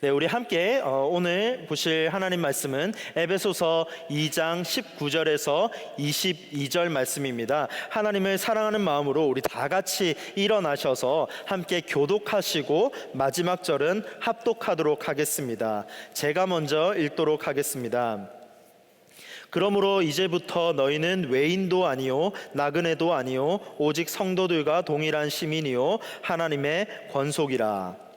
네, 우리 함께 오늘 보실 하나님 말씀은 에베소서 2장 19절에서 22절 말씀입니다. 하나님을 사랑하는 마음으로 우리 다 같이 일어나셔서 함께 교독하시고 마지막 절은 합독하도록 하겠습니다. 제가 먼저 읽도록 하겠습니다. 그러므로 이제부터 너희는 외인도 아니요 나그네도 아니요 오직 성도들과 동일한 시민이요 하나님의 권속이라.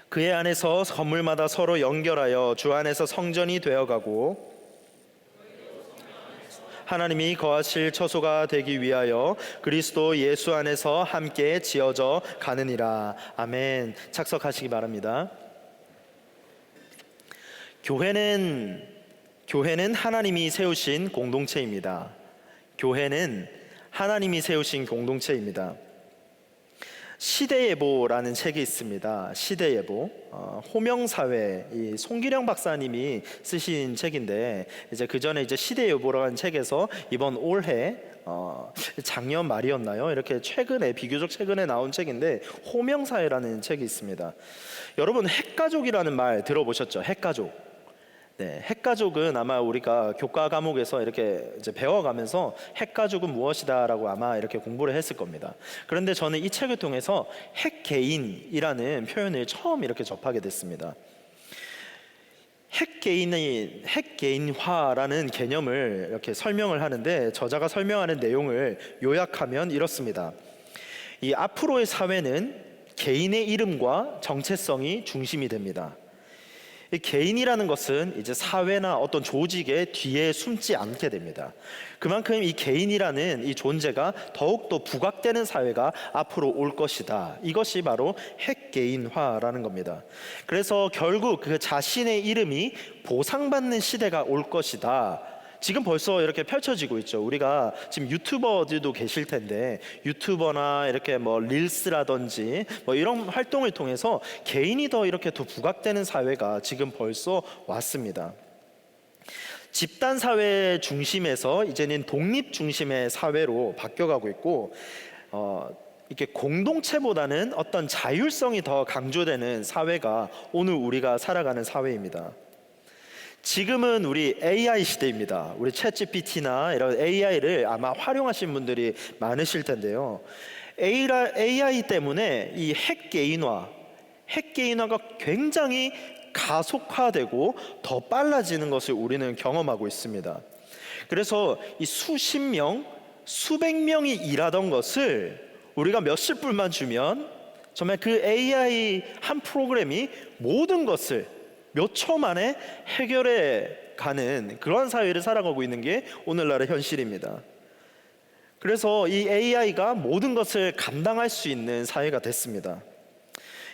그의 안에서 건물마다 서로 연결하여 주 안에서 성전이 되어가고 하나님이 거하실 처소가 되기 위하여 그리스도 예수 안에서 함께 지어져 가느니라. 아멘. 착석하시기 바랍니다. 교회는 하나님이 세우신 공동체입니다. 교회는 하나님이 세우신 공동체입니다. 시대예보라는 책이 있습니다. 시대예보. 호명사회, 이 송기령 박사님이 쓰신 책인데, 이제 그 전에 이제 시대예보라는 책에서 이번 올해 작년 말이었나요? 이렇게 비교적 최근에 나온 책인데, 호명사회라는 책이 있습니다. 여러분, 핵가족이라는 말 들어보셨죠? 핵가족. 네, 핵가족은 아마 우리가 교과 과목에서 이렇게 이제 배워가면서 핵가족은 무엇이다라고 아마 이렇게 공부를 했을 겁니다. 그런데 저는 이 책을 통해서 핵개인이라는 표현을 처음 이렇게 접하게 됐습니다. 핵개인화라는 개념을 이렇게 설명을 하는데, 저자가 설명하는 내용을 요약하면 이렇습니다. 이 앞으로의 사회는 개인의 이름과 정체성이 중심이 됩니다. 이 개인이라는 것은 이제 사회나 어떤 조직의 뒤에 숨지 않게 됩니다. 그만큼 이 개인이라는 이 존재가 더욱더 부각되는 사회가 앞으로 올 것이다. 이것이 바로 핵개인화라는 겁니다. 그래서 결국 그 자신의 이름이 보상받는 시대가 올 것이다. 지금 벌써 이렇게 펼쳐지고 있죠. 우리가 지금 유튜버들도 계실 텐데, 유튜버나 이렇게 뭐 릴스라든지 뭐 이런 활동을 통해서 개인이 더 이렇게 더 부각되는 사회가 지금 벌써 왔습니다. 집단 사회 중심에서 이제는 독립 중심의 사회로 바뀌어가고 있고, 이렇게 공동체보다는 어떤 자율성이 더 강조되는 사회가 오늘 우리가 살아가는 사회입니다. 지금은 우리 AI 시대입니다. 우리 챗GPT나 이런 AI를 아마 활용하신 분들이 많으실 텐데요. AI 때문에 이 핵개인화가 굉장히 가속화되고 더 빨라지는 것을 우리는 경험하고 있습니다. 그래서 이 수십 명, 수백 명이 일하던 것을 우리가 몇십 불만 주면 정말 그 AI 한 프로그램이 모든 것을 몇 초 만에 해결해 가는 그런 사회를 살아가고 있는 게 오늘날의 현실입니다. 그래서 이 AI가 모든 것을 감당할 수 있는 사회가 됐습니다.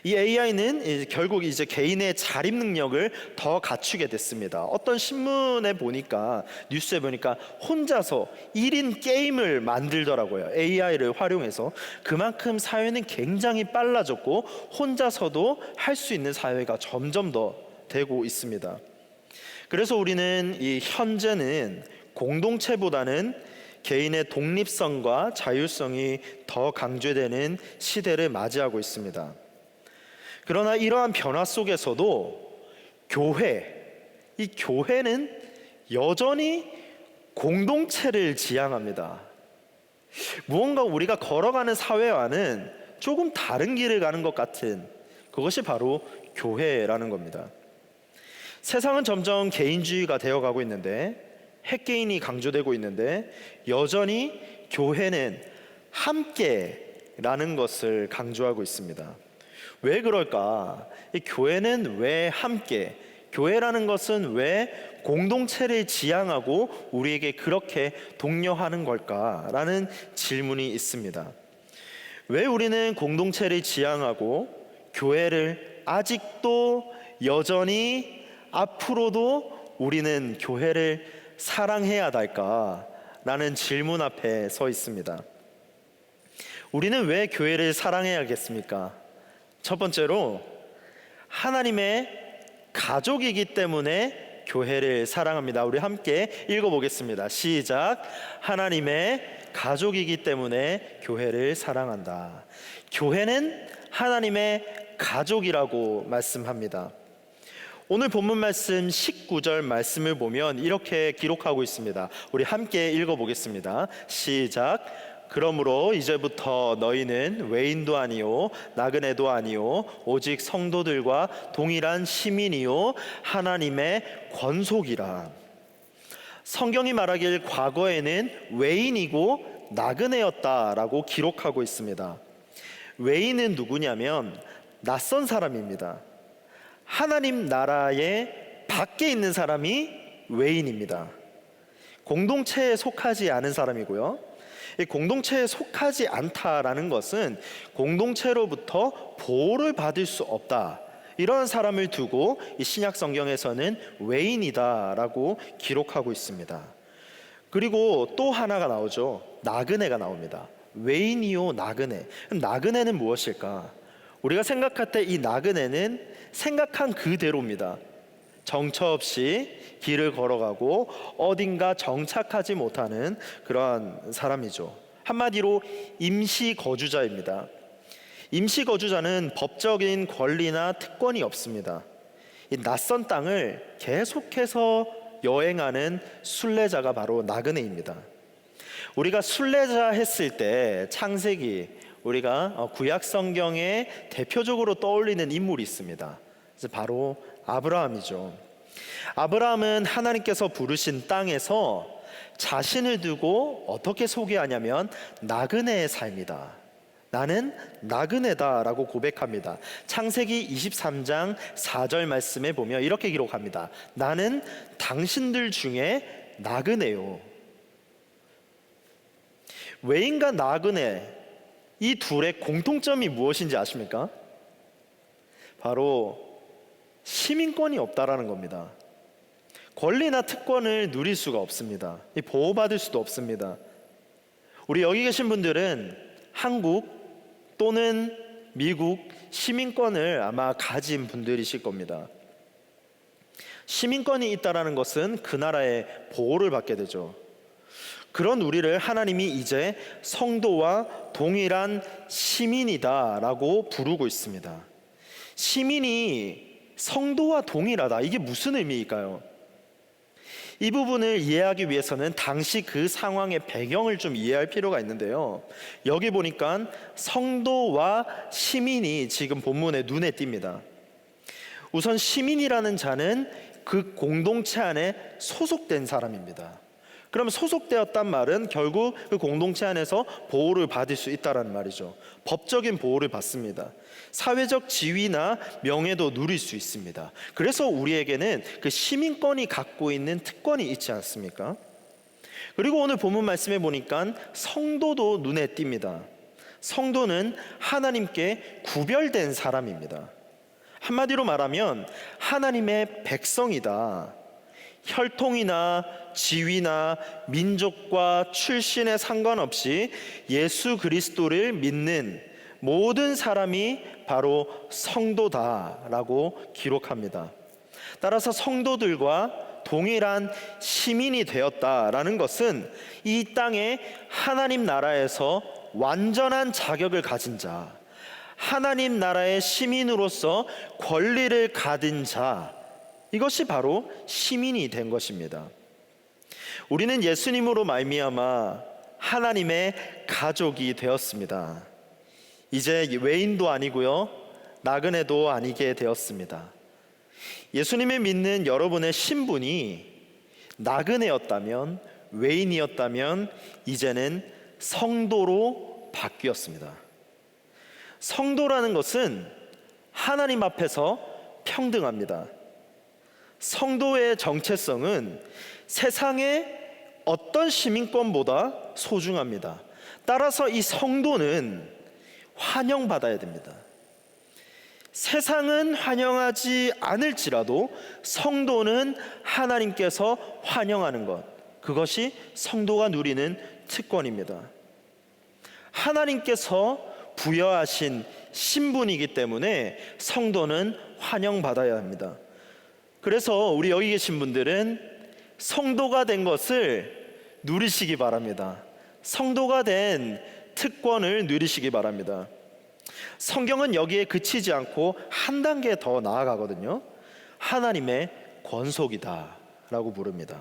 이 AI는 결국 이제 개인의 자립 능력을 더 갖추게 됐습니다. 어떤 신문에 보니까, 뉴스에 보니까 혼자서 1인 게임을 만들더라고요. AI를 활용해서. 그만큼 사회는 굉장히 빨라졌고 혼자서도 할 수 있는 사회가 점점 더 되고 있습니다. 그래서 우리는 이 현재는 공동체보다는 개인의 독립성과 자율성이 더 강조되는 시대를 맞이하고 있습니다. 그러나 이러한 변화 속에서도 이 교회는 여전히 공동체를 지향합니다. 무언가 우리가 걸어가는 사회와는 조금 다른 길을 가는 것 같은, 그것이 바로 교회라는 겁니다. 세상은 점점 개인주의가 되어가고 있는데, 핵개인이 강조되고 있는데, 여전히 교회는 함께라는 것을 강조하고 있습니다. 왜 그럴까? 이 교회는 왜 함께? 교회라는 것은 왜 공동체를 지향하고 우리에게 그렇게 독려하는 걸까라는 질문이 있습니다. 왜 우리는 공동체를 지향하고 교회를 아직도 여전히 앞으로도 우리는 교회를 사랑해야 할까라는 질문 앞에 서 있습니다. 우리는 왜 교회를 사랑해야겠습니까? 첫 번째로 하나님의 가족이기 때문에 교회를 사랑합니다. 우리 함께 읽어보겠습니다. 시작. 하나님의 가족이기 때문에 교회를 사랑한다. 교회는 하나님의 가족이라고 말씀합니다. 오늘 본문 말씀 19절 말씀을 보면 이렇게 기록하고 있습니다. 우리 함께 읽어보겠습니다. 시작. 그러므로 이제부터 너희는 외인도 아니요 나그네도 아니요 오직 성도들과 동일한 시민이요 하나님의 권속이라. 성경이 말하길 과거에는 외인이고 나그네였다라고 기록하고 있습니다. 외인은 누구냐면 낯선 사람입니다. 하나님 나라의 밖에 있는 사람이 외인입니다. 공동체에 속하지 않은 사람이고요. 이 공동체에 속하지 않다라는 것은 공동체로부터 보호를 받을 수 없다, 이런 사람을 두고 이 신약 성경에서는 외인이다라고 기록하고 있습니다. 그리고 또 하나가 나오죠. 나그네가 나옵니다. 외인이요 나그네. 그럼 나그네는 무엇일까? 우리가 생각할 때 이 나그네는 생각한 그대로입니다. 정처 없이 길을 걸어가고 어딘가 정착하지 못하는 그러한 사람이죠. 한마디로 임시 거주자입니다. 임시 거주자는 법적인 권리나 특권이 없습니다. 이 낯선 땅을 계속해서 여행하는 순례자가 바로 나그네입니다. 우리가 순례자 했을 때 창세기, 우리가 구약 성경에 대표적으로 떠올리는 인물이 있습니다. 바로 아브라함이죠. 아브라함은 하나님께서 부르신 땅에서 자신을 두고 어떻게 소개하냐면 나그네의 삶이다, 나는 나그네다라고 고백합니다. 창세기 23장 4절 말씀에 보면 이렇게 기록합니다. 나는 당신들 중에 나그네요. 외인과 나그네, 이 둘의 공통점이 무엇인지 아십니까? 바로 시민권이 없다라는 겁니다. 권리나 특권을 누릴 수가 없습니다. 보호받을 수도 없습니다. 우리 여기 계신 분들은 한국 또는 미국 시민권을 아마 가진 분들이실 겁니다. 시민권이 있다라는 것은 그 나라의 보호를 받게 되죠. 그런 우리를 하나님이 이제 성도와 동일한 시민이다라고 부르고 있습니다. 시민이 성도와 동일하다, 이게 무슨 의미일까요? 이 부분을 이해하기 위해서는 당시 그 상황의 배경을 좀 이해할 필요가 있는데요. 여기 보니까 성도와 시민이 지금 본문에 눈에 띕니다. 우선 시민이라는 자는 그 공동체 안에 소속된 사람입니다. 그럼 소속되었단 말은 결국 그 공동체 안에서 보호를 받을 수 있다는 말이죠. 법적인 보호를 받습니다. 사회적 지위나 명예도 누릴 수 있습니다. 그래서 우리에게는 그 시민권이 갖고 있는 특권이 있지 않습니까? 그리고 오늘 본문 말씀에 보니까 성도도 눈에 띕니다. 성도는 하나님께 구별된 사람입니다. 한마디로 말하면 하나님의 백성이다. 혈통이나 지위나 민족과 출신에 상관없이 예수 그리스도를 믿는 모든 사람이 바로 성도다라고 기록합니다. 따라서 성도들과 동일한 시민이 되었다라는 것은 이 땅에 하나님 나라에서 완전한 자격을 가진 자, 하나님 나라의 시민으로서 권리를 가진 자, 이것이 바로 시민이 된 것입니다. 우리는 예수님으로 말미암아 하나님의 가족이 되었습니다. 이제 외인도 아니고요, 나그네도 아니게 되었습니다. 예수님을 믿는 여러분의 신분이 나그네였다면, 외인이었다면 이제는 성도로 바뀌었습니다. 성도라는 것은 하나님 앞에서 평등합니다. 성도의 정체성은 세상의 어떤 시민권보다 소중합니다. 따라서 이 성도는 환영받아야 됩니다. 세상은 환영하지 않을지라도 성도는 하나님께서 환영하는 것, 그것이 성도가 누리는 특권입니다. 하나님께서 부여하신 신분이기 때문에 성도는 환영받아야 합니다. 그래서 우리 여기 계신 분들은 성도가 된 것을 누리시기 바랍니다. 성도가 된 특권을 누리시기 바랍니다. 성경은 여기에 그치지 않고 한 단계 더 나아가거든요. 하나님의 권속이다 라고 부릅니다.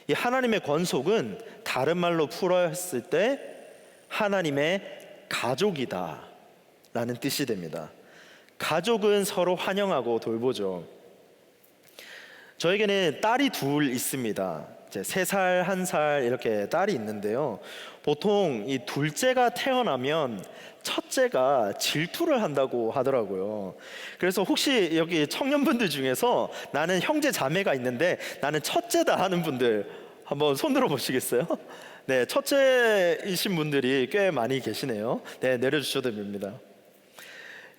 이 하나님의 권속은 다른 말로 풀어했을 때 하나님의 가족이다 라는 뜻이 됩니다. 가족은 서로 환영하고 돌보죠. 저에게는 딸이 둘 있습니다. 이제 3살, 1살 이렇게 딸이 있는데요. 보통 이 둘째가 태어나면 첫째가 질투를 한다고 하더라고요. 그래서 혹시 여기 청년분들 중에서 나는 형제 자매가 있는데 나는 첫째다 하는 분들 한번 손 들어 보시겠어요? 네, 첫째이신 분들이 꽤 많이 계시네요. 네, 내려주셔도 됩니다.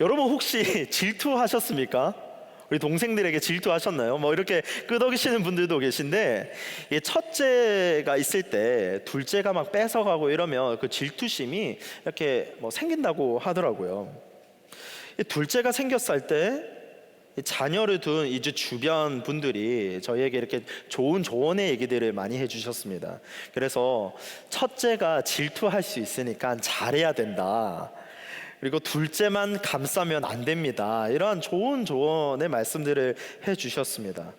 여러분 혹시 질투하셨습니까? 우리 동생들에게 질투하셨나요? 뭐 이렇게 끄덕이시는 분들도 계신데, 이 첫째가 있을 때 둘째가 막 뺏어가고 이러면 그 질투심이 이렇게 뭐 생긴다고 하더라고요. 이 둘째가 생겼을 때 자녀를 둔 이제 주변 분들이 저희에게 이렇게 좋은 조언의 얘기들을 많이 해주셨습니다. 그래서 첫째가 질투할 수 있으니까 잘해야 된다. 그리고 둘째만 감싸면 안 됩니다. 이러한 좋은 조언의 말씀들을 해주셨습니다.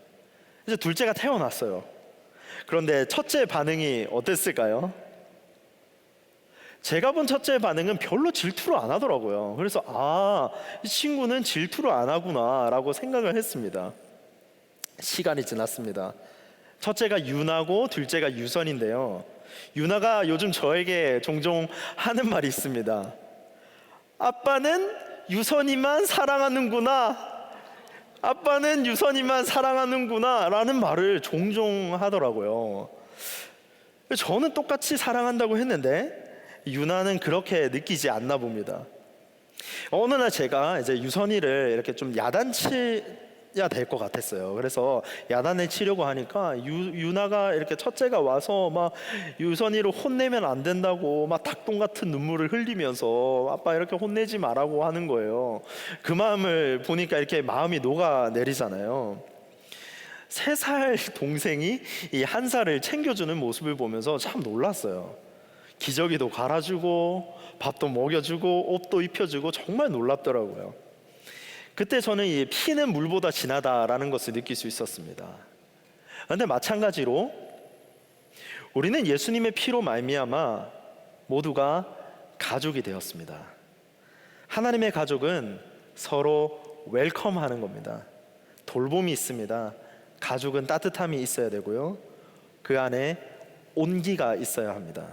이제 둘째가 태어났어요. 그런데 첫째의 반응이 어땠을까요? 제가 본 첫째의 반응은 별로 질투를 안 하더라고요. 그래서 이 친구는 질투를 안 하구나 라고 생각을 했습니다. 시간이 지났습니다. 첫째가 유나고 둘째가 유선인데요. 유나가 요즘 저에게 종종 하는 말이 있습니다. 아빠는 유선이만 사랑하는구나. 아빠는 유선이만 사랑하는구나 라는 말을 종종 하더라고요. 저는 똑같이 사랑한다고 했는데 유나는 그렇게 느끼지 않나 봅니다. 어느 날 제가 이제 유선이를 이렇게 좀 야단치야 될 것 같았어요. 그래서 야단을 치려고 하니까 유나가 이렇게 첫째가 와서 막 유선이를 혼내면 안 된다고 막 닭똥 같은 눈물을 흘리면서 아빠 이렇게 혼내지 말라고 하는 거예요. 그 마음을 보니까 이렇게 마음이 녹아내리잖아요. 3살 동생이 이 1살을 챙겨주는 모습을 보면서 참 놀랐어요. 기저귀도 갈아주고 밥도 먹여주고 옷도 입혀주고 정말 놀랍더라고요. 그때 저는 이 피는 물보다 진하다라는 것을 느낄 수 있었습니다. 그런데 마찬가지로 우리는 예수님의 피로 말미암아 모두가 가족이 되었습니다. 하나님의 가족은 서로 웰컴하는 겁니다. 돌봄이 있습니다. 가족은 따뜻함이 있어야 되고요. 그 안에 온기가 있어야 합니다.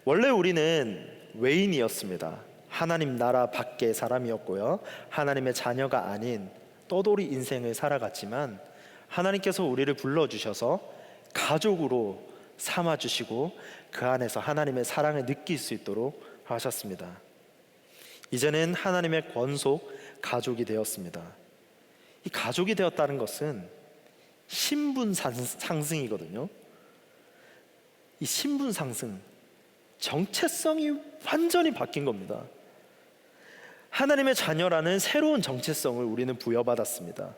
원래 우리는 외인이었습니다. 하나님 나라 밖의 사람이었고요. 하나님의 자녀가 아닌 떠돌이 인생을 살아갔지만 하나님께서 우리를 불러주셔서 가족으로 삼아주시고 그 안에서 하나님의 사랑을 느낄 수 있도록 하셨습니다. 이제는 하나님의 권속 가족이 되었습니다. 이 가족이 되었다는 것은 신분 상승이거든요. 이 신분 상승, 정체성이 완전히 바뀐 겁니다. 하나님의 자녀라는 새로운 정체성을 우리는 부여받았습니다.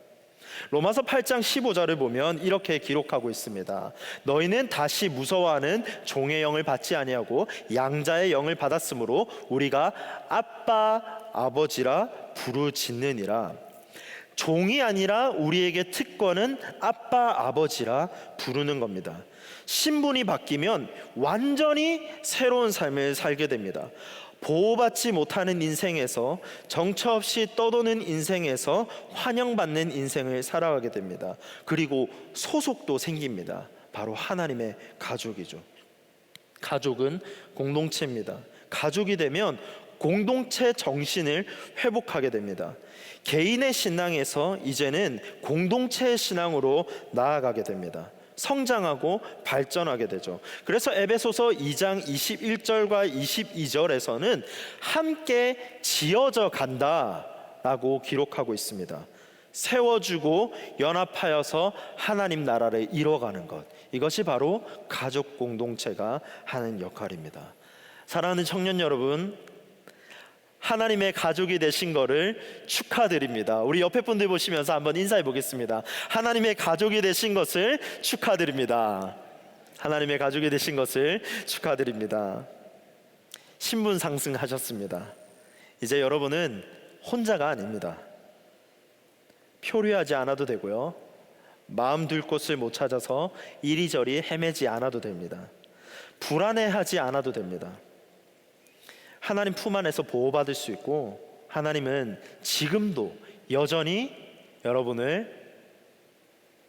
로마서 8장 15절을 보면 이렇게 기록하고 있습니다. 너희는 다시 무서워하는 종의 영을 받지 아니하고 양자의 영을 받았으므로 우리가 아빠 아버지라 부르짖느니라. 종이 아니라 우리에게 특권은 아빠 아버지라 부르는 겁니다. 신분이 바뀌면 완전히 새로운 삶을 살게 됩니다. 보호받지 못하는 인생에서, 정처 없이 떠도는 인생에서 환영받는 인생을 살아가게 됩니다. 그리고 소속도 생깁니다. 바로 하나님의 가족이죠. 가족은 공동체입니다. 가족이 되면 공동체 정신을 회복하게 됩니다. 개인의 신앙에서 이제는 공동체의 신앙으로 나아가게 됩니다. 성장하고 발전하게 되죠. 그래서 에베소서 2장 21절과 22절에서는 함께 지어져 간다라고 기록하고 있습니다. 세워주고 연합하여서 하나님 나라를 이뤄가는 것, 이것이 바로 가족 공동체가 하는 역할입니다. 사랑하는 청년 여러분, 하나님의 가족이 되신 것을 축하드립니다. 우리 옆에 분들 보시면서 한번 인사해 보겠습니다. 하나님의 가족이 되신 것을 축하드립니다. 하나님의 가족이 되신 것을 축하드립니다. 신분 상승하셨습니다. 이제 여러분은 혼자가 아닙니다. 표류하지 않아도 되고요, 마음 둘 곳을 못 찾아서 이리저리 헤매지 않아도 됩니다. 불안해하지 않아도 됩니다. 하나님 품 안에서 보호받을 수 있고, 하나님은 지금도 여전히 여러분을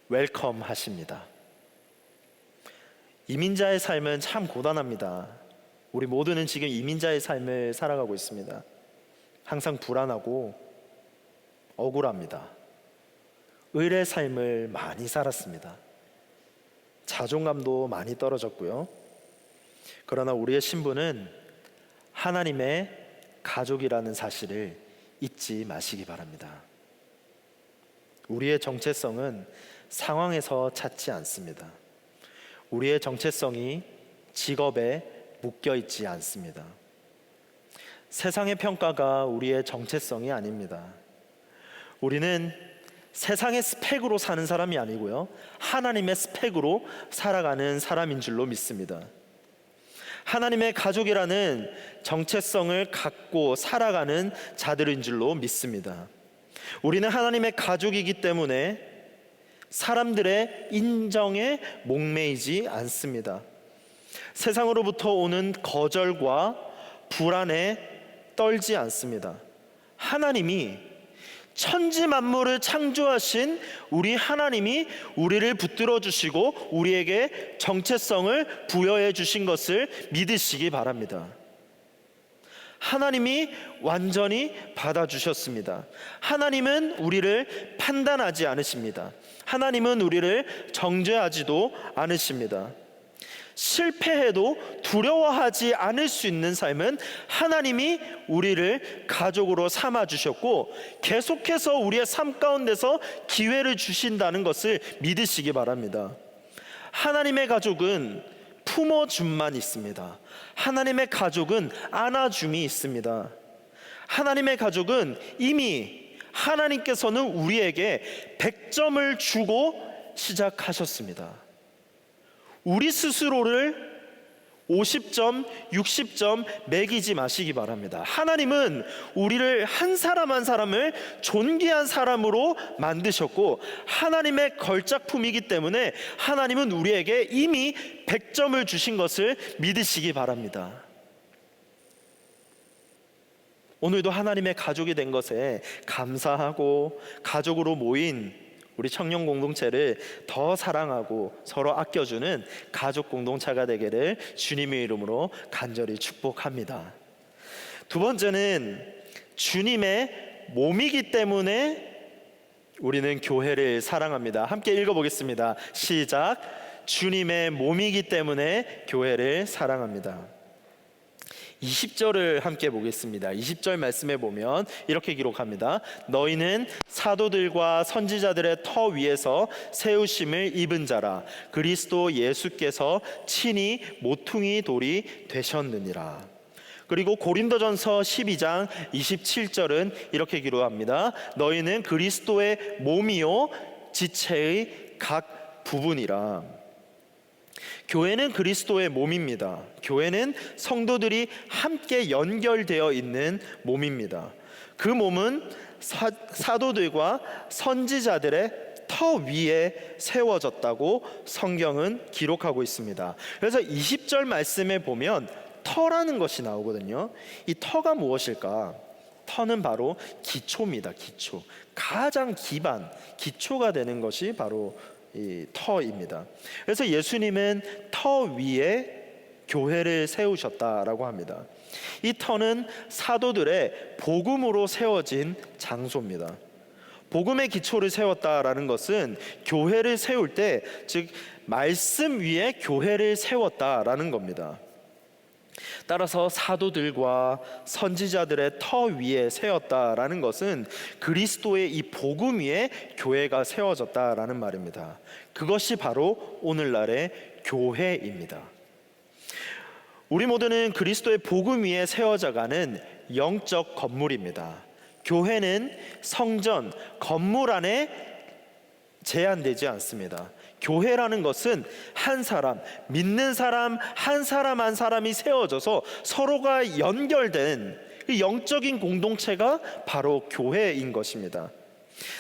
웰컴 하십니다. 이민자의 삶은 참 고단합니다. 우리 모두는 지금 이민자의 삶을 살아가고 있습니다. 항상 불안하고 억울합니다. 의뢰 삶을 많이 살았습니다. 자존감도 많이 떨어졌고요. 그러나 우리의 신분은 하나님의 가족이라는 사실을 잊지 마시기 바랍니다. 우리의 정체성은 상황에서 찾지 않습니다. 우리의 정체성이 직업에 묶여 있지 않습니다. 세상의 평가가 우리의 정체성이 아닙니다. 우리는 세상의 스펙으로 사는 사람이 아니고요, 하나님의 스펙으로 살아가는 사람인 줄로 믿습니다. 하나님의 가족이라는 정체성을 갖고 살아가는 자들인 줄로 믿습니다. 우리는 하나님의 가족이기 때문에 사람들의 인정에 목매이지 않습니다. 세상으로부터 오는 거절과 불안에 떨지 않습니다. 하나님이, 천지 만물을 창조하신 우리 하나님이 우리를 붙들어 주시고 우리에게 정체성을 부여해 주신 것을 믿으시기 바랍니다. 하나님이 완전히 받아주셨습니다. 하나님은 우리를 판단하지 않으십니다. 하나님은 우리를 정죄하지도 않으십니다. 실패해도 두려워하지 않을 수 있는 삶은 하나님이 우리를 가족으로 삼아 주셨고, 계속해서 우리의 삶 가운데서 기회를 주신다는 것을 믿으시기 바랍니다. 하나님의 가족은 품어줌만 있습니다. 하나님의 가족은 안아줌이 있습니다. 하나님의 가족은 이미 하나님께서는 우리에게 100점을 주고 시작하셨습니다. 우리 스스로를 50점, 60점 매기지 마시기 바랍니다. 하나님은 우리를 한 사람 한 사람을 존귀한 사람으로 만드셨고, 하나님의 걸작품이기 때문에 하나님은 우리에게 이미 100점을 주신 것을 믿으시기 바랍니다. 오늘도 하나님의 가족이 된 것에 감사하고, 가족으로 모인 우리 청년 공동체를 더 사랑하고 서로 아껴주는 가족 공동체가 되기를 주님의 이름으로 간절히 축복합니다. 두 번째는 주님의 몸이기 때문에 우리는 교회를 사랑합니다. 함께 읽어보겠습니다. 시작. 주님의 몸이기 때문에 교회를 사랑합니다. 20절을 함께 보겠습니다. 20절 말씀에 보면 이렇게 기록합니다. 너희는 사도들과 선지자들의 터 위에서 세우심을 입은 자라. 그리스도 예수께서 친히 모퉁이 돌이 되셨느니라. 그리고 고린도전서 12장 27절은 이렇게 기록합니다. 너희는 그리스도의 몸이요 지체의 각 부분이라. 교회는 그리스도의 몸입니다. 교회는 성도들이 함께 연결되어 있는 몸입니다. 그 몸은 사도들과 선지자들의 터 위에 세워졌다고 성경은 기록하고 있습니다. 그래서 20절 말씀에 보면 터라는 것이 나오거든요. 이 터가 무엇일까? 터는 바로 기초입니다. 기초. 가장 기반, 기초가 되는 것이 바로 이 터입니다. 그래서 예수님은 터 위에 교회를 세우셨다라고 합니다. 이 터는 사도들의 복음으로 세워진 장소입니다. 복음의 기초를 세웠다라는 것은 교회를 세울 때, 즉 말씀 위에 교회를 세웠다라는 겁니다. 따라서 사도들과 선지자들의 터 위에 세웠다라는 것은 그리스도의 이 복음 위에 교회가 세워졌다라는 말입니다. 그것이 바로 오늘날의 교회입니다. 우리 모두는 그리스도의 복음 위에 세워져가는 영적 건물입니다. 교회는 성전, 건물 안에 제한되지 않습니다. 교회라는 것은 한 사람, 믿는 사람 한 사람 한 사람이 세워져서 서로가 연결된 그 영적인 공동체가 바로 교회인 것입니다.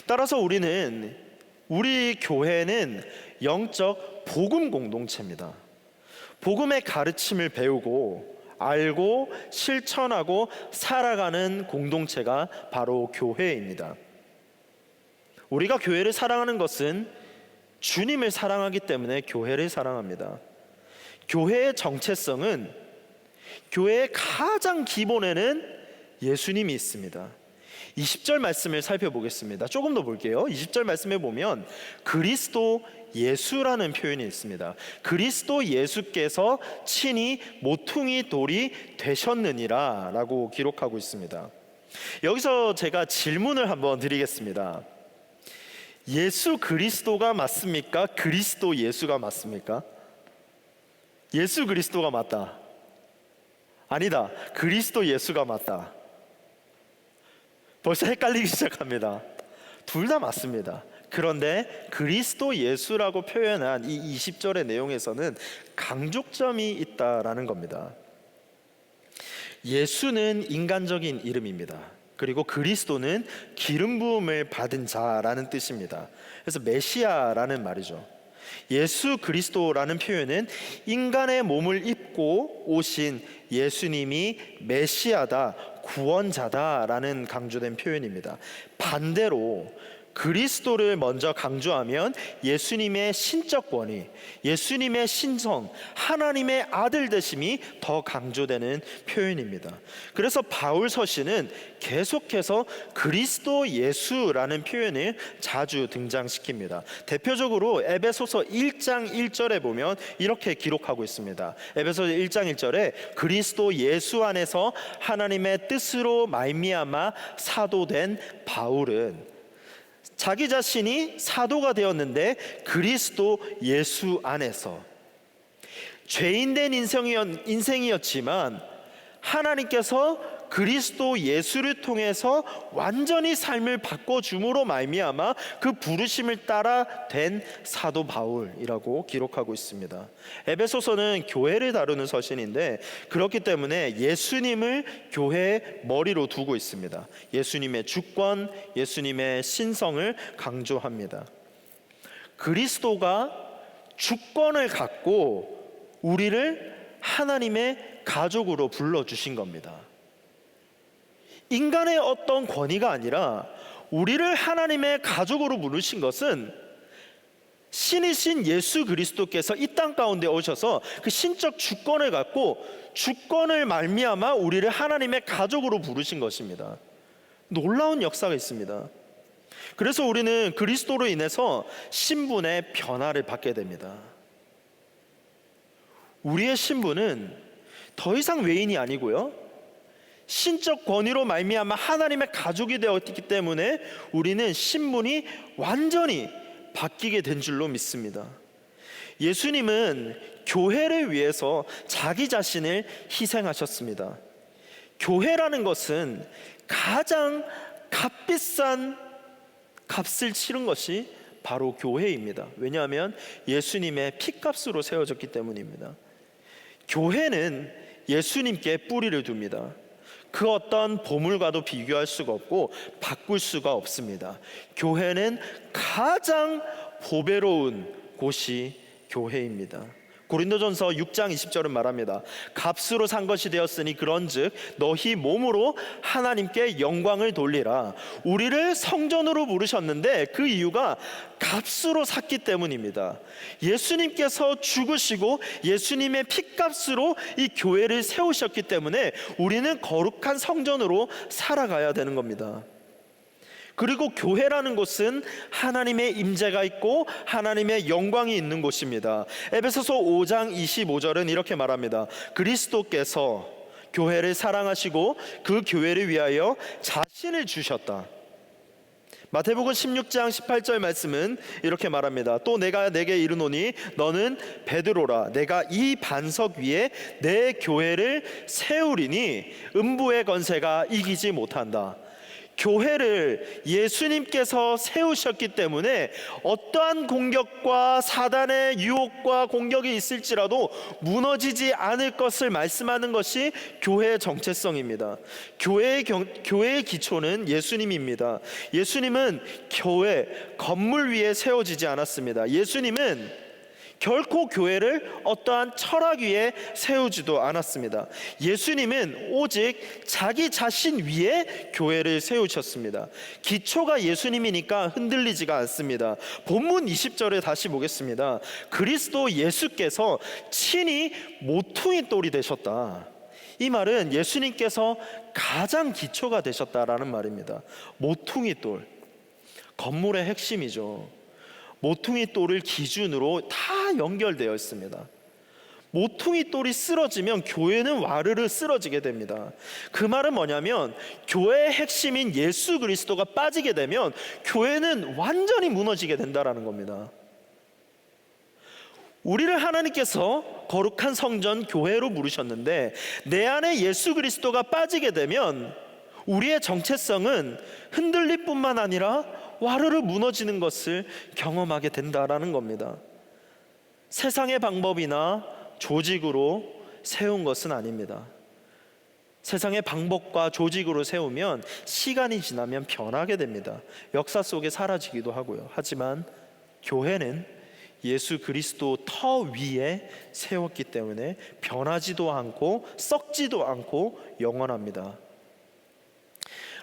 따라서 우리 교회는 영적 복음 공동체입니다. 복음의 가르침을 배우고 알고 실천하고 살아가는 공동체가 바로 교회입니다. 우리가 교회를 사랑하는 것은 주님을 사랑하기 때문에 교회를 사랑합니다. 교회의 정체성은 교회의 가장 기본에는 예수님이 있습니다. 20절 말씀을 살펴보겠습니다. 조금 더 볼게요. 20절 말씀에 보면 그리스도 예수라는 표현이 있습니다. 그리스도 예수께서 친히 모퉁이 돌이 되셨느니라 라고 기록하고 있습니다. 여기서 제가 질문을 한번 드리겠습니다. 예수 그리스도가 맞습니까? 그리스도 예수가 맞습니까? 예수 그리스도가 맞다. 아니다. 그리스도 예수가 맞다. 벌써 헷갈리기 시작합니다. 둘 다 맞습니다. 그런데 그리스도 예수라고 표현한 이 20절의 내용에서는 강조점이 있다라는 겁니다. 예수는 인간적인 이름입니다. 그리고 그리스도는 기름 부음을 받은 자라는 뜻입니다. 그래서 메시아라는 말이죠. 예수 그리스도라는 표현은 인간의 몸을 입고 오신 예수님이 메시아다, 구원자다라는 강조된 표현입니다. 반대로 그리스도를 먼저 강조하면 예수님의 신적 권위, 예수님의 신성, 하나님의 아들 되심이 더 강조되는 표현입니다. 그래서 바울 서신은 계속해서 그리스도 예수라는 표현을 자주 등장시킵니다. 대표적으로 에베소서 1장 1절에 보면 이렇게 기록하고 있습니다. 에베소서 1장 1절에 그리스도 예수 안에서 하나님의 뜻으로 말미암아 사도된 바울은 자기 자신이 사도가 되었는데 그리스도 예수 안에서 죄인된 인생이었지만 하나님께서 그리스도 예수를 통해서 완전히 삶을 바꿔줌으로 말미암아 그 부르심을 따라 된 사도 바울이라고 기록하고 있습니다. 에베소서는 교회를 다루는 서신인데 그렇기 때문에 예수님을 교회의 머리로 두고 있습니다. 예수님의 주권, 예수님의 신성을 강조합니다. 그리스도가 주권을 갖고 우리를 하나님의 가족으로 불러주신 겁니다. 인간의 어떤 권위가 아니라 우리를 하나님의 가족으로 부르신 것은 신이신 예수 그리스도께서 이 땅 가운데 오셔서 그 신적 주권을 갖고 주권을 말미암아 우리를 하나님의 가족으로 부르신 것입니다. 놀라운 역사가 있습니다. 그래서 우리는 그리스도로 인해서 신분의 변화를 받게 됩니다. 우리의 신분은 더 이상 외인이 아니고요, 신적 권위로 말미암아 하나님의 가족이 되었기 때문에 우리는 신분이 완전히 바뀌게 된 줄로 믿습니다. 예수님은 교회를 위해서 자기 자신을 희생하셨습니다. 교회라는 것은 가장 값비싼 값을 치른 것이 바로 교회입니다. 왜냐하면 예수님의 피값으로 세워졌기 때문입니다. 교회는 예수님께 뿌리를 둡니다. 그 어떤 보물과도 비교할 수가 없고 바꿀 수가 없습니다. 교회는 가장 보배로운 곳이 교회입니다. 고린도전서 6장 20절은 말합니다. 값으로 산 것이 되었으니 그런즉 너희 몸으로 하나님께 영광을 돌리라. 우리를 성전으로 부르셨는데 그 이유가 값으로 샀기 때문입니다. 예수님께서 죽으시고 예수님의 피값으로 이 교회를 세우셨기 때문에 우리는 거룩한 성전으로 살아가야 되는 겁니다. 그리고 교회라는 곳은 하나님의 임재가 있고 하나님의 영광이 있는 곳입니다. 에베소서 5장 25절은 이렇게 말합니다. 그리스도께서 교회를 사랑하시고 그 교회를 위하여 자신을 주셨다. 마태복음 16장 18절 말씀은 이렇게 말합니다. 또 내가 내게 이르노니 너는 베드로라. 내가 이 반석 위에 내 교회를 세우리니 음부의 권세가 이기지 못한다. 교회를 예수님께서 세우셨기 때문에 어떠한 공격과 사단의 유혹과 공격이 있을지라도 무너지지 않을 것을 말씀하는 것이 교회의 정체성입니다. 교회의 기초는 예수님입니다. 예수님은 교회 건물 위에 세워지지 않았습니다. 예수님은 결코 교회를 어떠한 철학 위에 세우지도 않았습니다. 예수님은 오직 자기 자신 위에 교회를 세우셨습니다. 기초가 예수님이니까 흔들리지가 않습니다. 본문 20절에 다시 보겠습니다. 그리스도 예수께서 친히 모퉁이 돌이 되셨다. 이 말은 예수님께서 가장 기초가 되셨다라는 말입니다. 모퉁이 돌, 건물의 핵심이죠. 모퉁이 돌을 기준으로 다 연결되어 있습니다. 모퉁이 돌이 쓰러지면 교회는 와르르 쓰러지게 됩니다. 그 말은 뭐냐면 교회의 핵심인 예수 그리스도가 빠지게 되면 교회는 완전히 무너지게 된다는 겁니다. 우리를 하나님께서 거룩한 성전 교회로 부르셨는데 내 안에 예수 그리스도가 빠지게 되면 우리의 정체성은 흔들릴 뿐만 아니라 와르르 무너지는 것을 경험하게 된다라는 겁니다. 세상의 방법이나 조직으로 세운 것은 아닙니다. 세상의 방법과 조직으로 세우면 시간이 지나면 변하게 됩니다. 역사 속에 사라지기도 하고요. 하지만 교회는 예수 그리스도 터 위에 세웠기 때문에 변하지도 않고 썩지도 않고 영원합니다.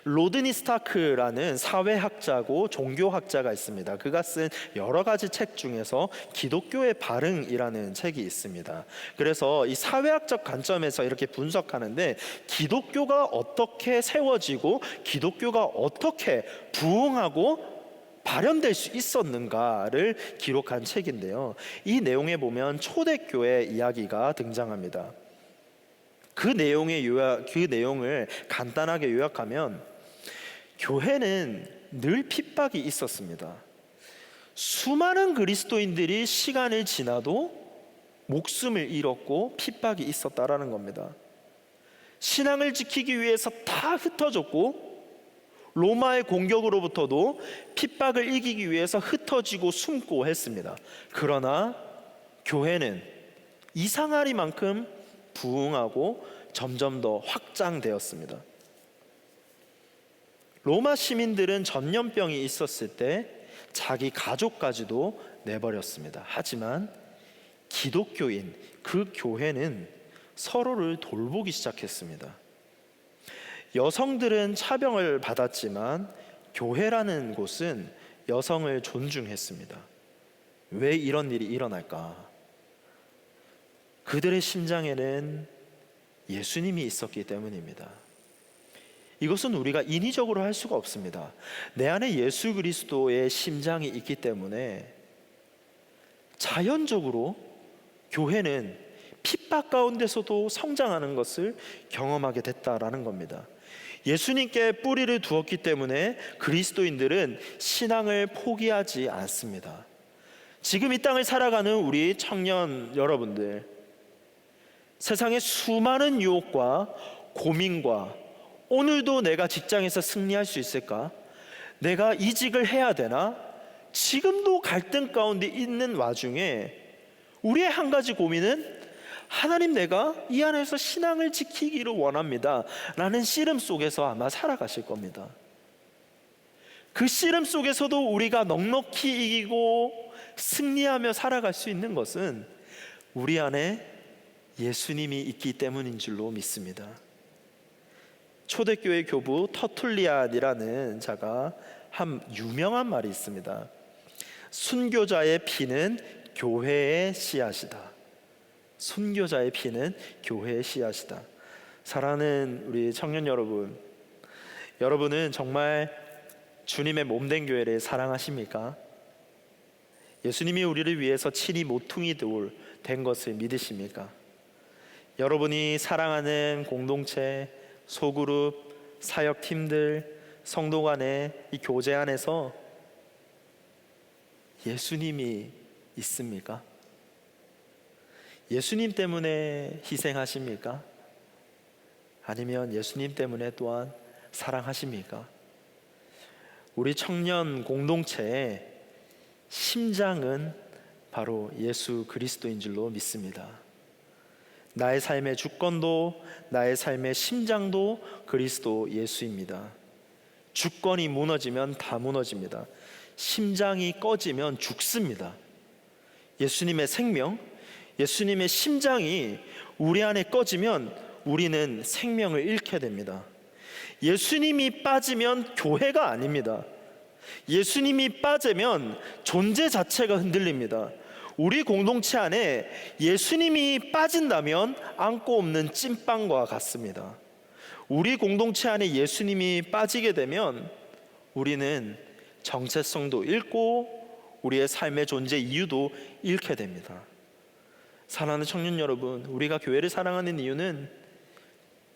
로드니 스타크라는 사회학자고 종교학자가 있습니다. 그가 쓴 여러 가지 책 중에서 기독교의 발흥이라는 책이 있습니다. 그래서 이 사회학적 관점에서 이렇게 분석하는데 기독교가 어떻게 세워지고 기독교가 어떻게 부흥하고 발현될 수 있었는가를 기록한 책인데요. 이 내용에 보면 초대교회 이야기가 등장합니다. 그 내용을 간단하게 요약하면 교회는 늘 핍박이 있었습니다. 수많은 그리스도인들이 시간을 지나도 목숨을 잃었고 핍박이 있었다라는 겁니다. 신앙을 지키기 위해서 다 흩어졌고 로마의 공격으로부터도 핍박을 이기기 위해서 흩어지고 숨고 했습니다. 그러나 교회는 이상하리만큼 부흥하고 점점 더 확장되었습니다. 로마 시민들은 전염병이 있었을 때 자기 가족까지도 내버렸습니다. 하지만 기독교인 그 교회는 서로를 돌보기 시작했습니다. 여성들은 차병을 받았지만 교회라는 곳은 여성을 존중했습니다. 왜 이런 일이 일어날까? 그들의 심장에는 예수님이 있었기 때문입니다. 이것은 우리가 인위적으로 할 수가 없습니다. 내 안에 예수 그리스도의 심장이 있기 때문에 자연적으로 교회는 핍박 가운데서도 성장하는 것을 경험하게 됐다라는 겁니다. 예수님께 뿌리를 두었기 때문에 그리스도인들은 신앙을 포기하지 않습니다. 지금 이 땅을 살아가는 우리 청년 여러분들, 세상의 수많은 유혹과 고민과 오늘도 내가 직장에서 승리할 수 있을까? 내가 이직을 해야 되나? 지금도 갈등 가운데 있는 와중에 우리의 한 가지 고민은 하나님, 내가 이 안에서 신앙을 지키기를 원합니다 라는 씨름 속에서 아마 살아가실 겁니다. 그 씨름 속에서도 우리가 넉넉히 이기고 승리하며 살아갈 수 있는 것은 우리 안에 예수님이 있기 때문인 줄로 믿습니다. 초대교회 교부 터툴리안이라는 자가 한 유명한 말이 있습니다. 순교자의 피는 교회의 씨앗이다. 순교자의 피는 교회의 씨앗이다. 사랑하는 우리 청년 여러분, 여러분은 정말 주님의 몸된 교회를 사랑하십니까? 예수님이 우리를 위해서 친히 모퉁이 돌 된 것을 믿으십니까? 여러분이 사랑하는 공동체, 소그룹, 사역팀들, 성도 간의 이 교제 안에서 예수님이 있습니까? 예수님 때문에 희생하십니까? 아니면 예수님 때문에 또한 사랑하십니까? 우리 청년 공동체의 심장은 바로 예수 그리스도인 줄로 믿습니다. 나의 삶의 주권도 나의 삶의 심장도 그리스도 예수입니다. 주권이 무너지면 다 무너집니다. 심장이 꺼지면 죽습니다. 예수님의 생명, 예수님의 심장이 우리 안에 꺼지면 우리는 생명을 잃게 됩니다. 예수님이 빠지면 교회가 아닙니다. 예수님이 빠지면 존재 자체가 흔들립니다. 우리 공동체 안에 예수님이 빠진다면 안고 없는 찐빵과 같습니다. 우리 공동체 안에 예수님이 빠지게 되면 우리는 정체성도 잃고 우리의 삶의 존재 이유도 잃게 됩니다. 사랑하는 청년 여러분, 우리가 교회를 사랑하는 이유는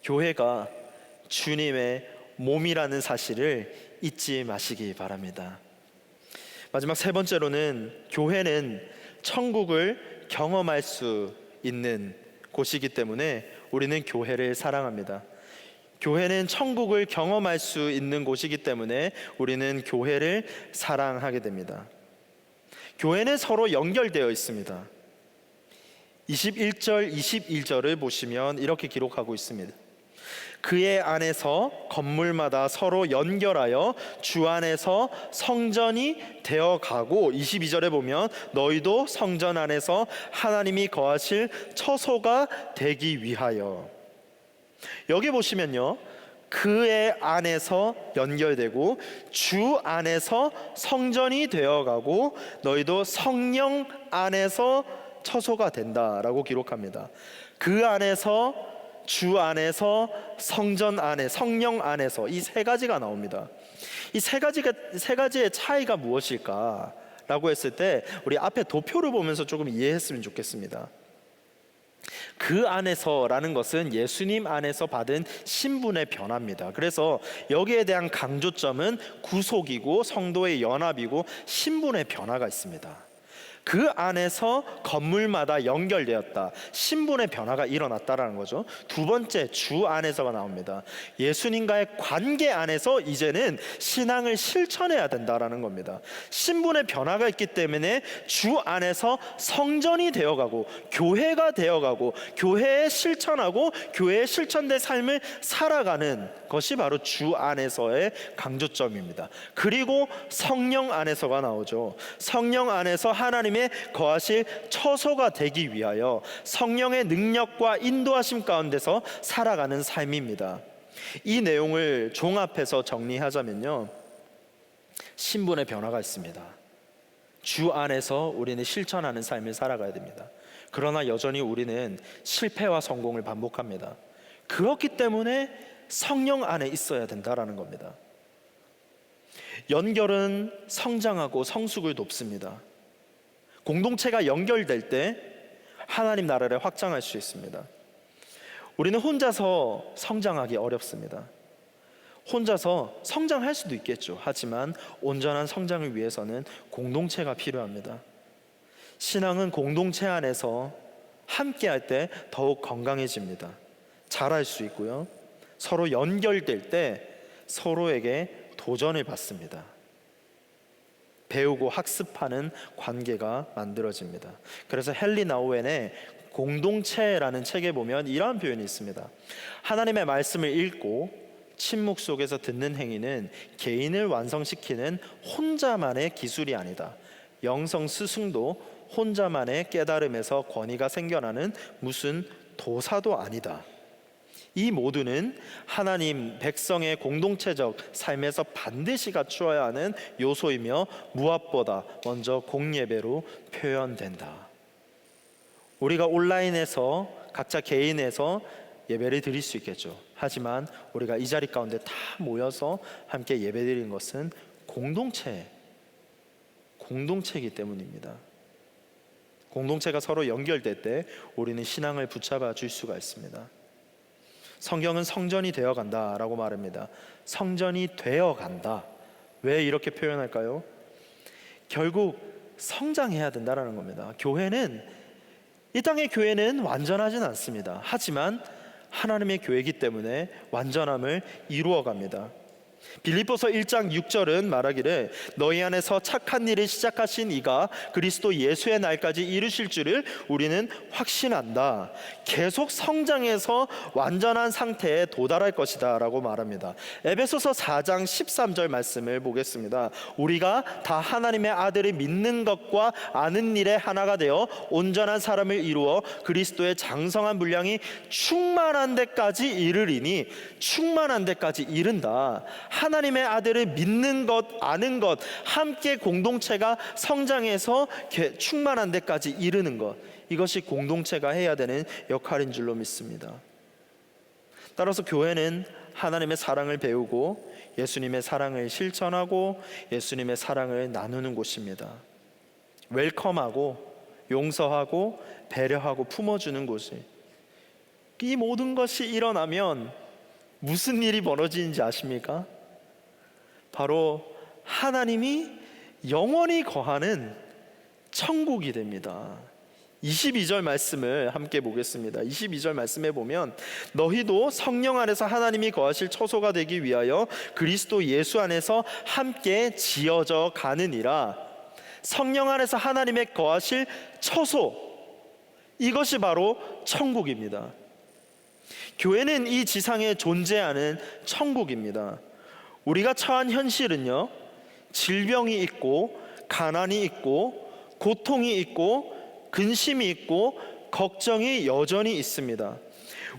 교회가 주님의 몸이라는 사실을 잊지 마시기 바랍니다. 마지막 세 번째로는 교회는 천국을 경험할 수 있는 곳이기 때문에 우리는 교회를 사랑합니다. 교회는 천국을 경험할 수 있는 곳이기 때문에 우리는 교회를 사랑하게 됩니다. 교회는 서로 연결되어 있습니다. 21절, 22절을 보시면 이렇게 기록하고 있습니다. 그의 안에서 건물마다 서로 연결하여 주 안에서 성전이 되어가고, 22절에 보면 너희도 성전 안에서 하나님이 거하실 처소가 되기 위하여. 여기 보시면요, 그의 안에서 연결되고 주 안에서 성전이 되어가고 너희도 성령 안에서 처소가 된다라고 기록합니다. 그 안에서, 주 안에서, 성전 안에, 성령 안에서, 이 세 가지가 나옵니다. 이 세 가지의 차이가 무엇일까라고 했을 때 우리 앞에 도표를 보면서 조금 이해했으면 좋겠습니다. 그 안에서라는 것은 예수님 안에서 받은 신분의 변화입니다. 그래서 여기에 대한 강조점은 구속이고 성도의 연합이고 신분의 변화가 있습니다. 그 안에서 건물마다 연결되었다, 신분의 변화가 일어났다라는 거죠. 두 번째, 주 안에서가 나옵니다. 예수님과의 관계 안에서 이제는 신앙을 실천해야 된다라는 겁니다. 신분의 변화가 있기 때문에 주 안에서 성전이 되어가고 교회가 되어가고 교회에 실천하고 교회에 실천된 삶을 살아가는 것이 바로 주 안에서의 강조점입니다. 그리고 성령 안에서가 나오죠. 성령 안에서 하나님의 거하실 처소가 되기 위하여 성령의 능력과 인도하심 가운데서 살아가는 삶입니다. 이 내용을 종합해서 정리하자면요, 신분의 변화가 있습니다. 주 안에서 우리는 실천하는 삶을 살아가야 됩니다. 그러나 여전히 우리는 실패와 성공을 반복합니다. 그렇기 때문에 성령 안에 있어야 된다라는 겁니다. 연결은 성장하고 성숙을 돕습니다. 공동체가 연결될 때 하나님 나라를 확장할 수 있습니다. 우리는 혼자서 성장하기 어렵습니다. 혼자서 성장할 수도 있겠죠. 하지만 온전한 성장을 위해서는 공동체가 필요합니다. 신앙은 공동체 안에서 함께할 때 더욱 건강해집니다. 잘할 수 있고요, 서로 연결될 때 서로에게 도전을 받습니다. 배우고 학습하는 관계가 만들어집니다. 그래서 헨리 나우엔의 공동체라는 책에 보면 이러한 표현이 있습니다. 하나님의 말씀을 읽고 침묵 속에서 듣는 행위는 개인을 완성시키는 혼자만의 기술이 아니다. 영성 스승도 혼자만의 깨달음에서 권위가 생겨나는 무슨 도사도 아니다. 이 모두는 하나님 백성의 공동체적 삶에서 반드시 갖추어야 하는 요소이며 무엇보다 먼저 공예배로 표현된다. 우리가 온라인에서 각자 개인에서 예배를 드릴 수 있겠죠. 하지만 우리가 이 자리 가운데 다 모여서 함께 예배드리는 것은 공동체이기 때문입니다. 공동체가 서로 연결될 때 우리는 신앙을 붙잡아 줄 수가 있습니다. 성경은 성전이 되어 간다라고 말합니다. 성전이 되어 간다. 왜 이렇게 표현할까요? 결국 성장해야 된다라는 겁니다. 이 땅의 교회는 완전하진 않습니다. 하지만 하나님의 교회이기 때문에 완전함을 이루어 갑니다. 빌립보서 1장 6절은 말하기를 너희 안에서 착한 일을 시작하신 이가 그리스도 예수의 날까지 이루실 줄을 우리는 확신한다. 계속 성장해서 완전한 상태에 도달할 것이다 라고 말합니다. 에베소서 4장 13절 말씀을 보겠습니다. 우리가 다 하나님의 아들을 믿는 것과 아는 일에 하나가 되어 온전한 사람을 이루어 그리스도의 장성한 분량이 충만한 데까지 이르리니, 충만한 데까지 이른다. 하나님의 아들을 믿는 것, 아는 것, 함께 공동체가 성장해서 충만한 데까지 이르는 것, 이것이 공동체가 해야 되는 역할인 줄로 믿습니다. 따라서 교회는 하나님의 사랑을 배우고 예수님의 사랑을 실천하고 예수님의 사랑을 나누는 곳입니다. 웰컴하고 용서하고 배려하고 품어주는 곳이, 이 모든 것이 일어나면 무슨 일이 벌어지는지 아십니까? 바로 하나님이 영원히 거하는 천국이 됩니다. 22절 말씀을 함께 보겠습니다. 22절 말씀에 보면 너희도 성령 안에서 하나님이 거하실 처소가 되기 위하여 그리스도 예수 안에서 함께 지어져 가느니라. 성령 안에서 하나님의 거하실 처소, 이것이 바로 천국입니다. 교회는 이 지상에 존재하는 천국입니다. 우리가 처한 현실은요, 질병이 있고 가난이 있고 고통이 있고 근심이 있고 걱정이 여전히 있습니다.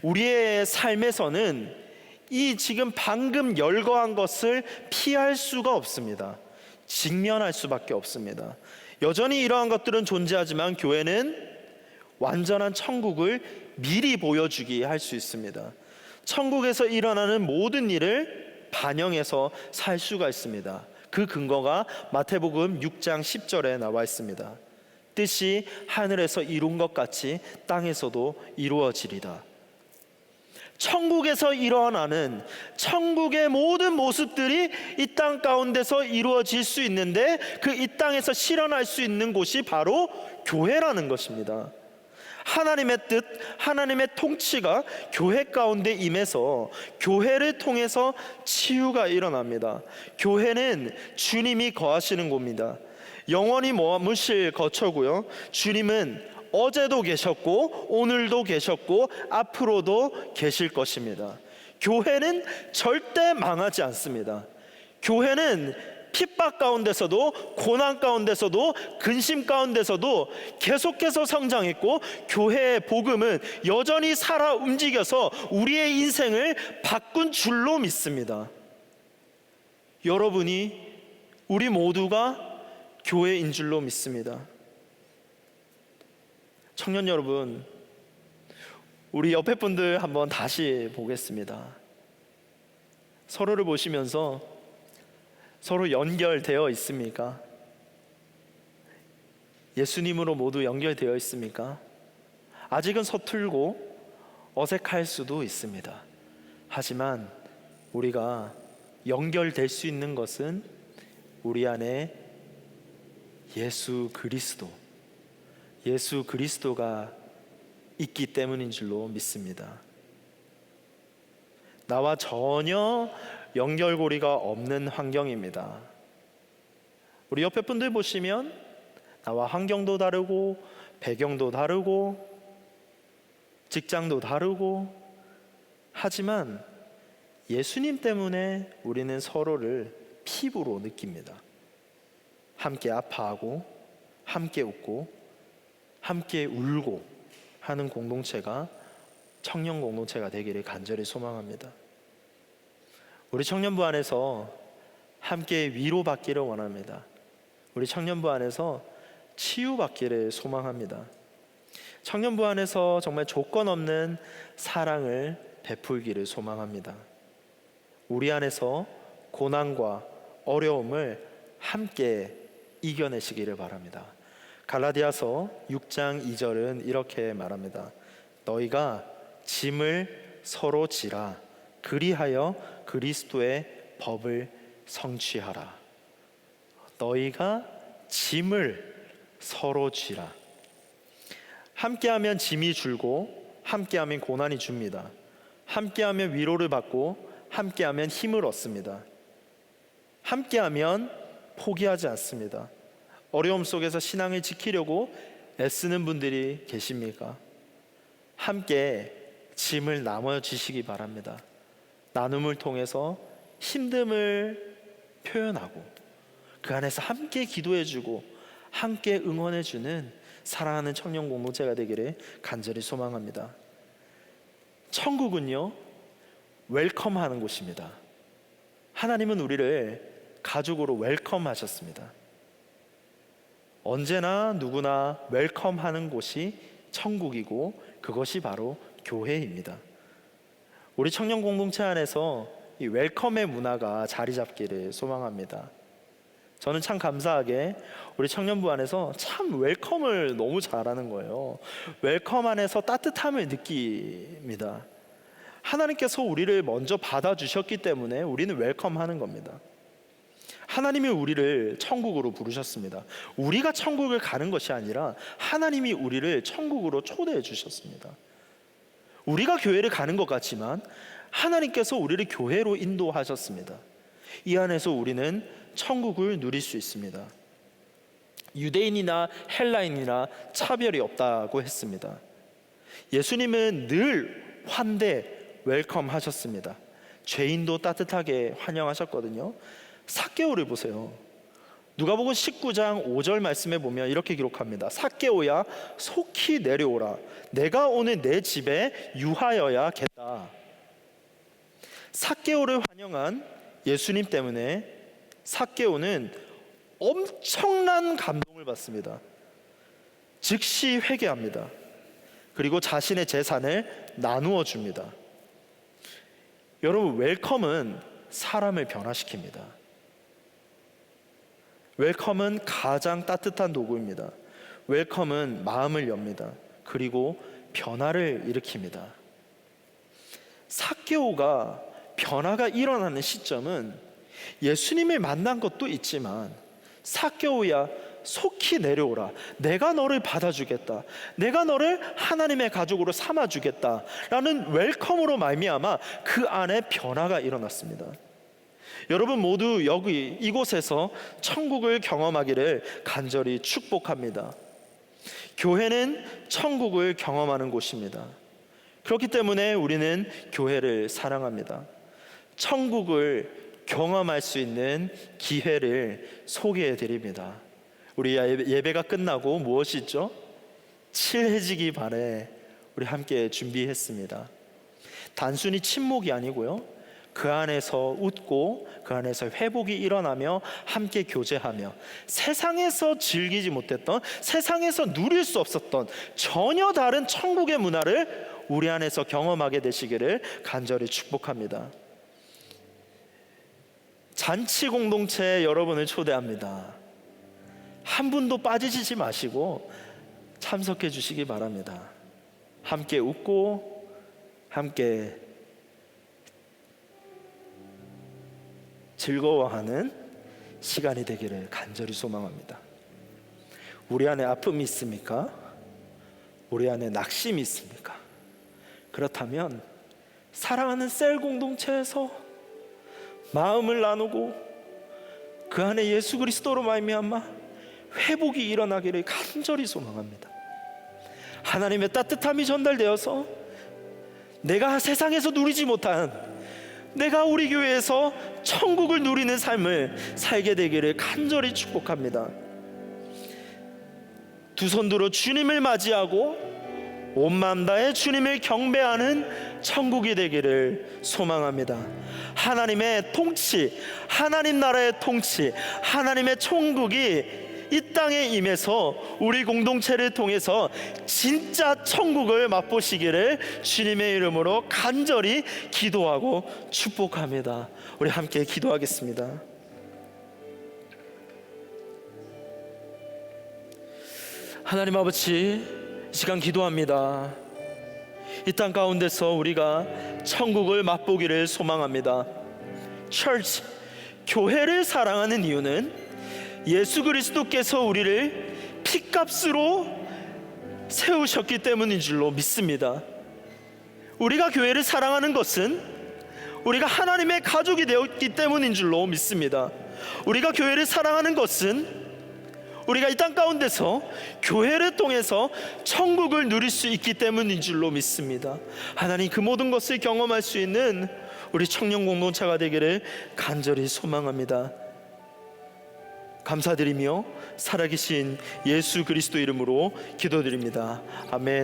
우리의 삶에서는 이 지금 방금 열거한 것을 피할 수가 없습니다. 직면할 수밖에 없습니다. 여전히 이러한 것들은 존재하지만 교회는 완전한 천국을 미리 보여주기 할 수 있습니다. 천국에서 일어나는 모든 일을 반영해서 살 수가 있습니다. 그 근거가 마태복음 6장 10절에 나와 있습니다. 뜻이 하늘에서 이룬 것 같이 땅에서도 이루어지리다. 천국에서 일어나는 천국의 모든 모습들이 이 땅 가운데서 이루어질 수 있는데, 그 이 땅에서 실현할 수 있는 곳이 바로 교회라는 것입니다. 하나님의 뜻, 하나님의 통치가 교회 가운데 임해서 교회를 통해서 치유가 일어납니다. 교회는 주님이 거하시는 곳입니다. 영원히 머무실 거처고요. 주님은 어제도 계셨고 오늘도 계셨고 앞으로도 계실 것입니다. 교회는 절대 망하지 않습니다. 교회는 핍박 가운데서도 고난 가운데서도 근심 가운데서도 계속해서 성장했고, 교회의 복음은 여전히 살아 움직여서 우리의 인생을 바꾼 줄로 믿습니다. 여러분이, 우리 모두가 교회인 줄로 믿습니다. 청년 여러분, 우리 옆에 분들 한번 다시 보겠습니다. 서로를 보시면서 서로 연결되어 있습니까? 예수님으로 모두 연결되어 있습니까? 아직은 서툴고 어색할 수도 있습니다. 하지만 우리가 연결될 수 있는 것은 우리 안에 예수 그리스도가 있기 때문인 줄로 믿습니다. 나와 전혀 연결고리가 없는 환경입니다. 우리 옆에 분들 보시면 나와 환경도 다르고 배경도 다르고 직장도 다르고, 하지만 예수님 때문에 우리는 서로를 피부로 느낍니다. 함께 아파하고 함께 웃고 함께 울고 하는 공동체가 청년 공동체가 되기를 간절히 소망합니다. 우리 청년부 안에서 함께 위로받기를 원합니다. 우리 청년부 안에서 치유받기를 소망합니다. 청년부 안에서 정말 조건 없는 사랑을 베풀기를 소망합니다. 우리 안에서 고난과 어려움을 함께 이겨내시기를 바랍니다. 갈라디아서 6장 2절은 이렇게 말합니다. 너희가 짐을 서로 지라. 그리하여 그리스도의 법을 성취하라. 너희가 짐을 서로 지라. 함께하면 짐이 줄고 함께하면 고난이 줍니다. 함께하면 위로를 받고 함께하면 힘을 얻습니다. 함께하면 포기하지 않습니다. 어려움 속에서 신앙을 지키려고 애쓰는 분들이 계십니까? 함께 짐을 나눠주시기 바랍니다. 나눔을 통해서 힘듦을 표현하고 그 안에서 함께 기도해주고 함께 응원해주는 사랑하는 청년 공동체가 되기를 간절히 소망합니다. 천국은요, 웰컴하는 곳입니다. 하나님은 우리를 가족으로 웰컴하셨습니다. 언제나 누구나 웰컴하는 곳이 천국이고 그것이 바로 교회입니다. 우리 청년 공동체 안에서 이 웰컴의 문화가 자리 잡기를 소망합니다. 저는 참 감사하게 우리 청년부 안에서 참 웰컴을 너무 잘하는 거예요. 웰컴 안에서 따뜻함을 느낍니다. 하나님께서 우리를 먼저 받아주셨기 때문에 우리는 웰컴하는 겁니다. 하나님이 우리를 천국으로 부르셨습니다. 우리가 천국을 가는 것이 아니라 하나님이 우리를 천국으로 초대해 주셨습니다. 우리가 교회를 가는 것 같지만 하나님께서 우리를 교회로 인도하셨습니다. 이 안에서 우리는 천국을 누릴 수 있습니다. 유대인이나 헬라인이나 차별이 없다고 했습니다. 예수님은 늘 환대, 웰컴 하셨습니다. 죄인도 따뜻하게 환영하셨거든요. 삭개오를 보세요. 누가복음 19장 5절 말씀에 보면 이렇게 기록합니다. 삭개오야 속히 내려오라. 내가 오늘 내 집에 유하여야겠다. 삭개오를 환영한 예수님 때문에 삭개오는 엄청난 감동을 받습니다. 즉시 회개합니다. 그리고 자신의 재산을 나누어 줍니다. 여러분, 웰컴은 사람을 변화시킵니다. 웰컴은 가장 따뜻한 도구입니다. 웰컴은 마음을 엽니다. 그리고 변화를 일으킵니다. 삭개오가 변화가 일어나는 시점은 예수님을 만난 것도 있지만 삭개오야 속히 내려오라. 내가 너를 받아주겠다. 내가 너를 하나님의 가족으로 삼아주겠다 라는 웰컴으로 말미암아 그 안에 변화가 일어났습니다. 여러분 모두 여기 이곳에서 천국을 경험하기를 간절히 축복합니다. 교회는 천국을 경험하는 곳입니다. 그렇기 때문에 우리는 교회를 사랑합니다. 천국을 경험할 수 있는 기회를 소개해 드립니다. 우리 예배가 끝나고 무엇이 있죠? 칠해지기 바래 우리 함께 준비했습니다. 단순히 침묵이 아니고요, 그 안에서 웃고 그 안에서 회복이 일어나며 함께 교제하며 세상에서 즐기지 못했던, 세상에서 누릴 수 없었던 전혀 다른 천국의 문화를 우리 안에서 경험하게 되시기를 간절히 축복합니다. 잔치 공동체 여러분을 초대합니다. 한 분도 빠지시지 마시고 참석해 주시기 바랍니다. 함께 웃고 함께 즐거워하는 시간이 되기를 간절히 소망합니다. 우리 안에 아픔이 있습니까? 우리 안에 낙심이 있습니까? 그렇다면 사랑하는 셀 공동체에서 마음을 나누고 그 안에 예수 그리스도로 말미암아 회복이 일어나기를 간절히 소망합니다. 하나님의 따뜻함이 전달되어서 내가 세상에서 누리지 못한, 내가 우리 교회에서 천국을 누리는 삶을 살게 되기를 간절히 축복합니다. 두 손 들어 주님을 맞이하고 온 마음 다해 주님을 경배하는 천국이 되기를 소망합니다. 하나님의 통치, 하나님 나라의 통치, 하나님의 천국이 이 땅에 임해서 우리 공동체를 통해서 진짜 천국을 맛보시기를 주님의 이름으로 간절히 기도하고 축복합니다. 우리 함께 기도하겠습니다. 하나님 아버지, 이 시간 기도합니다. 이 땅 가운데서 우리가 천국을 맛보기를 소망합니다. Church, 교회를 사랑하는 이유는 예수 그리스도께서 우리를 피값으로 세우셨기 때문인 줄로 믿습니다. 우리가 교회를 사랑하는 것은 우리가 하나님의 가족이 되었기 때문인 줄로 믿습니다. 우리가 교회를 사랑하는 것은 우리가 이 땅 가운데서 교회를 통해서 천국을 누릴 수 있기 때문인 줄로 믿습니다. 하나님, 그 모든 것을 경험할 수 있는 우리 청년 공동체가 되기를 간절히 소망합니다. 감사드리며 살아계신 예수 그리스도 이름으로 기도드립니다. 아멘.